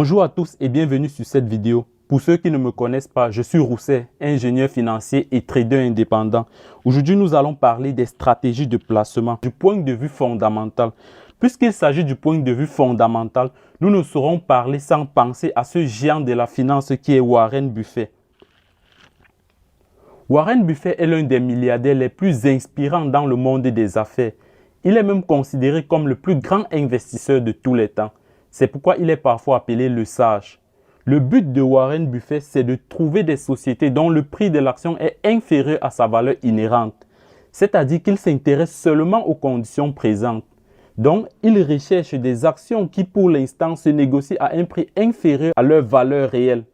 Bonjour à tous et bienvenue sur cette vidéo. Pour ceux qui ne me connaissent pas, je suis Rousset, ingénieur financier et trader indépendant. Aujourd'hui, nous allons parler des stratégies de placement du point de vue fondamental. Puisqu'il s'agit du point de vue fondamental, nous ne saurons parler sans penser à ce géant de la finance qui est Warren Buffett. Warren Buffett est l'un des milliardaires les plus inspirants dans le monde des affaires. Il est même considéré comme le plus grand investisseur de tous les temps. C'est pourquoi il est parfois appelé le sage. Le but de Warren Buffett, c'est de trouver des sociétés dont le prix de l'action est inférieur à sa valeur inhérente. C'est-à-dire qu'il s'intéresse seulement aux conditions présentes. Donc, il recherche des actions qui, pour l'instant, se négocient à un prix inférieur à leur valeur réelle.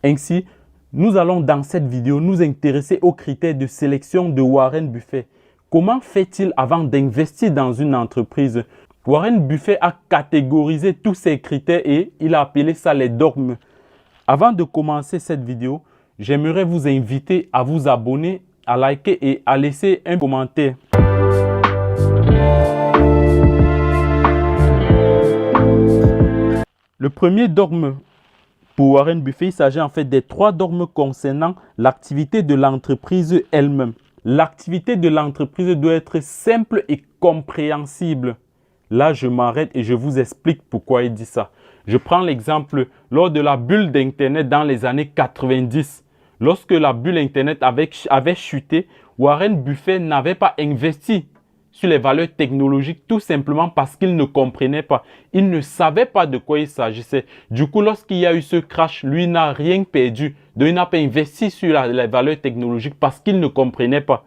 Ainsi, nous allons dans cette vidéo nous intéresser aux critères de sélection de Warren Buffett. Comment fait-il avant d'investir dans une entreprise? Warren Buffett a catégorisé tous ces critères et il a appelé ça les dogmes. Avant de commencer cette vidéo, j'aimerais vous inviter à vous abonner, à liker et à laisser un commentaire. Le premier dogme pour Warren Buffett, il s'agit en fait des 3 dogmes concernant l'activité de l'entreprise elle-même. L'activité de l'entreprise doit être simple et compréhensible. Là, je m'arrête et je vous explique pourquoi il dit ça. Je prends l'exemple lors de la bulle d'Internet dans les années 90. Lorsque la bulle Internet avait chuté, Warren Buffett n'avait pas investi sur les valeurs technologiques tout simplement parce qu'il ne comprenait pas. Il ne savait pas de quoi il s'agissait. Du coup, lorsqu'il y a eu ce crash, lui n'a rien perdu. Donc, il n'a pas investi sur les valeurs technologiques parce qu'il ne comprenait pas.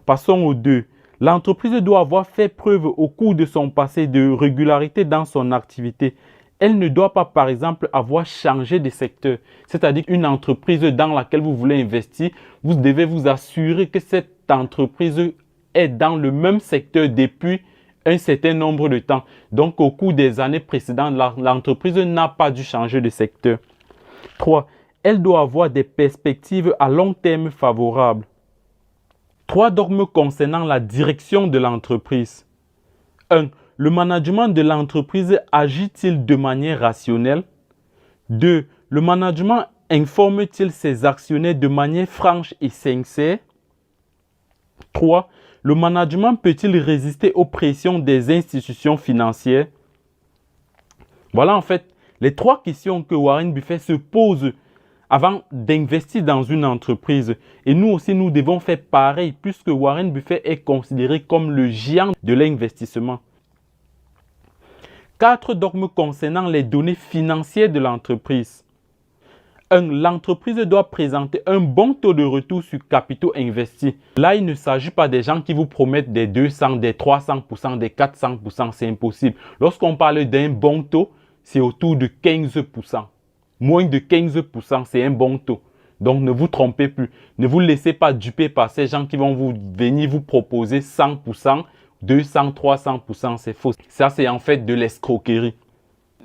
Passons au 2. L'entreprise doit avoir fait preuve au cours de son passé de régularité dans son activité. Elle ne doit pas, par exemple, avoir changé de secteur. C'est-à-dire qu'une entreprise dans laquelle vous voulez investir, vous devez vous assurer que cette entreprise est dans le même secteur depuis un certain nombre de temps. Donc, au cours des années précédentes, l'entreprise n'a pas dû changer de secteur. 3. Elle doit avoir des perspectives à long terme favorables. 3 dogmes concernant la direction de l'entreprise. 1. Le management de l'entreprise agit-il de manière rationnelle? 2. Le management informe-t-il ses actionnaires de manière franche et sincère? 3. Le management peut-il résister aux pressions des institutions financières? Voilà en fait les 3 questions que Warren Buffett se pose avant d'investir dans une entreprise. Et nous aussi, nous devons faire pareil puisque Warren Buffett est considéré comme le géant de l'investissement. 4 dogmes concernant les données financières de l'entreprise. 1. L'entreprise doit présenter un bon taux de retour sur capitaux investis. Là, il ne s'agit pas des gens qui vous promettent des 200, des 300%, des 400%. C'est impossible. Lorsqu'on parle d'un bon taux, c'est autour de 15%. Moins de 15%, c'est un bon taux. Donc, ne vous trompez plus. Ne vous laissez pas duper par ces gens qui vont venir vous proposer 100%, 200, 300%. C'est faux. Ça, c'est en fait de l'escroquerie.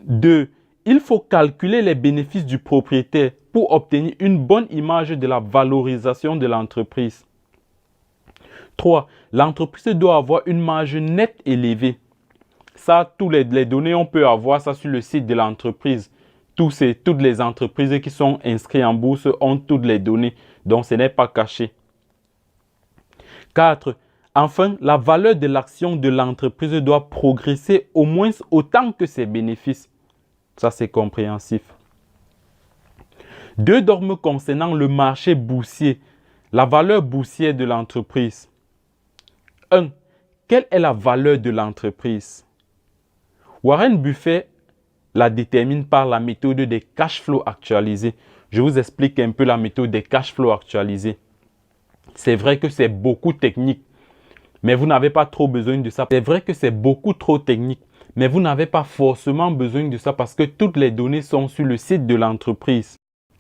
2. Il faut calculer les bénéfices du propriétaire pour obtenir une bonne image de la valorisation de l'entreprise. 3. L'entreprise doit avoir une marge nette élevée. Ça, toutes les données, on peut avoir ça sur le site de l'entreprise. Toutes les entreprises qui sont inscrites en bourse ont toutes les données, donc ce n'est pas caché. 4. Enfin, la valeur de l'action de l'entreprise doit progresser au moins autant que ses bénéfices. Ça, c'est compréhensif. 2 dogmes concernant le marché boursier, la valeur boursière de l'entreprise. 1. Quelle est la valeur de l'entreprise? Warren Buffett la détermine par la méthode des cash flows actualisés. Je vous explique un peu la méthode des cash flows actualisés. C'est vrai que c'est beaucoup technique, mais vous n'avez pas trop besoin de ça. C'est vrai que c'est beaucoup trop technique, mais vous n'avez pas forcément besoin de ça parce que toutes les données sont sur le site de l'entreprise.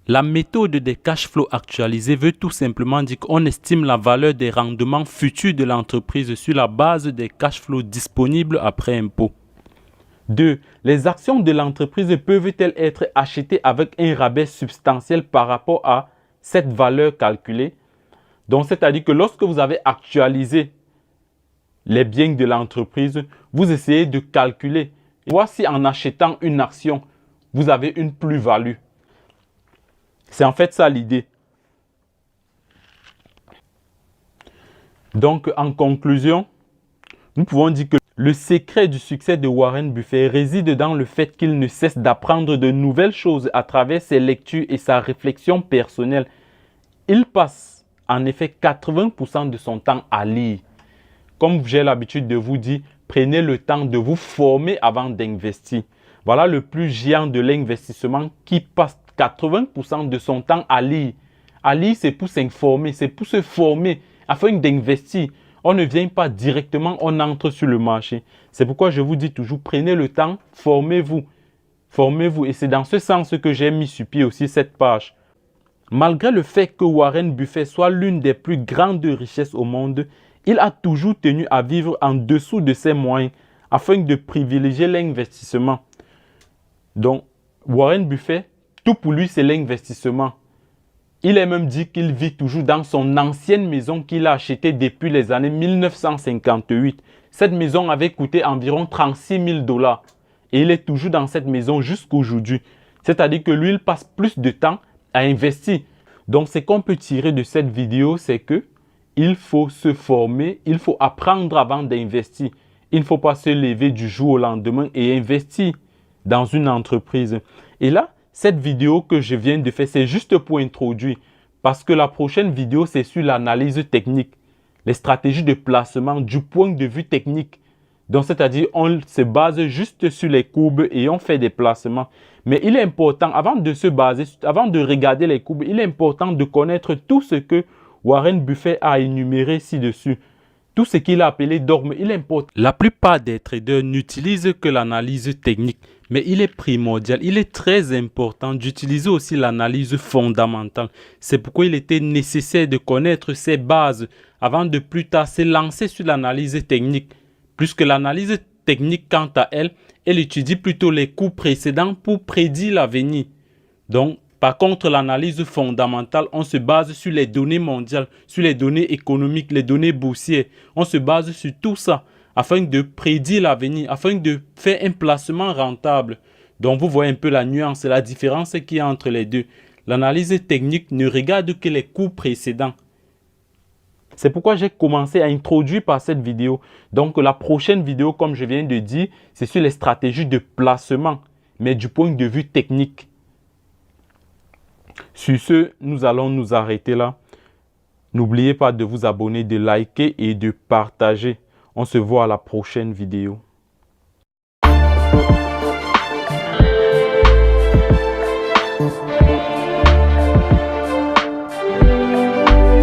La méthode des cash flows actualisés veut tout simplement dire qu'on estime la valeur des rendements futurs de l'entreprise sur la base des cash flows disponibles après impôt. 2. Les actions de l'entreprise peuvent-elles être achetées avec un rabais substantiel par rapport à cette valeur calculée? Donc, c'est-à-dire que lorsque vous avez actualisé les biens de l'entreprise, vous essayez de calculer Voici en achetant une action, vous avez une plus-value. C'est en fait ça l'idée. Donc, en conclusion, nous pouvons dire que le secret du succès de Warren Buffett réside dans le fait qu'il ne cesse d'apprendre de nouvelles choses à travers ses lectures et sa réflexion personnelle. Il passe en effet 80% de son temps à lire. Comme j'ai l'habitude de vous dire, prenez le temps de vous former avant d'investir. Voilà le plus géant de l'investissement qui passe 80% de son temps à lire. À lire, c'est pour s'informer, c'est pour se former afin d'investir. On ne vient pas directement, on entre sur le marché. C'est pourquoi je vous dis toujours, prenez le temps, formez-vous. Formez-vous. Et c'est dans ce sens que j'ai mis sur pied aussi cette page. Malgré le fait que Warren Buffett soit l'une des plus grandes richesses au monde, il a toujours tenu à vivre en dessous de ses moyens afin de privilégier l'investissement. Donc, Warren Buffett, tout pour lui, c'est l'investissement. Il est même dit qu'il vit toujours dans son ancienne maison qu'il a achetée depuis les années 1958. Cette maison avait coûté environ 36 000 $. Et il est toujours dans cette maison jusqu'aujourd'hui. C'est-à-dire que lui, il passe plus de temps à investir. Donc, ce qu'on peut tirer de cette vidéo, c'est que il faut se former, il faut apprendre avant d'investir. Il ne faut pas se lever du jour au lendemain et investir dans une entreprise. Et là, cette vidéo que je viens de faire, c'est juste pour introduire. Parce que la prochaine vidéo, c'est sur l'analyse technique. Les stratégies de placement du point de vue technique. Donc, c'est-à-dire, on se base juste sur les courbes et on fait des placements. Mais il est important, avant de se baser, avant de regarder les courbes, il est important de connaître tout ce que Warren Buffett a énuméré ci-dessus. Tout ce qu'il a appelé dogme, il est important. La plupart des traders n'utilisent que l'analyse technique, mais il est primordial, il est très important d'utiliser aussi l'analyse fondamentale. C'est pourquoi il était nécessaire de connaître ces bases avant de plus tard se lancer sur l'analyse technique. Puisque l'analyse technique, quant à elle, elle étudie plutôt les coups précédents pour prédire l'avenir. Donc, par contre, l'analyse fondamentale, on se base sur les données mondiales, sur les données économiques, les données boursières. On se base sur tout ça afin de prédire l'avenir, afin de faire un placement rentable. Donc, vous voyez un peu la nuance et la différence qu'il y a entre les deux. L'analyse technique ne regarde que les cours précédents. C'est pourquoi j'ai commencé à introduire par cette vidéo. Donc, la prochaine vidéo, comme je viens de dire, c'est sur les stratégies de placement, mais du point de vue technique. Sur ce, nous allons nous arrêter là. N'oubliez pas de vous abonner, de liker et de partager. On se voit à la prochaine vidéo.